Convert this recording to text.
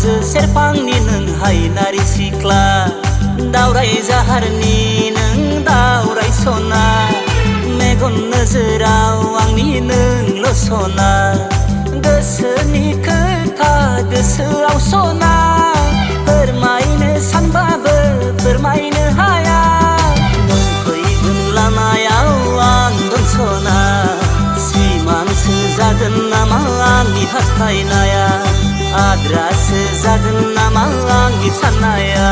हाजो सेरफांनि नों हायनारि सिख्ला दावराय जाहारनि नों दावराय सना मेगन नोजोराव आंनि नोंल' सना गोसोनि खोथा गोसोआव सना फोरमायनो सानबाबो फोरमायनो हाया नों फैगोन लामायाव आं दं सना सिमांसो जागोन नामा आंनि हास्थायनाया आद्रासो जागोन नामा आंनि साननाया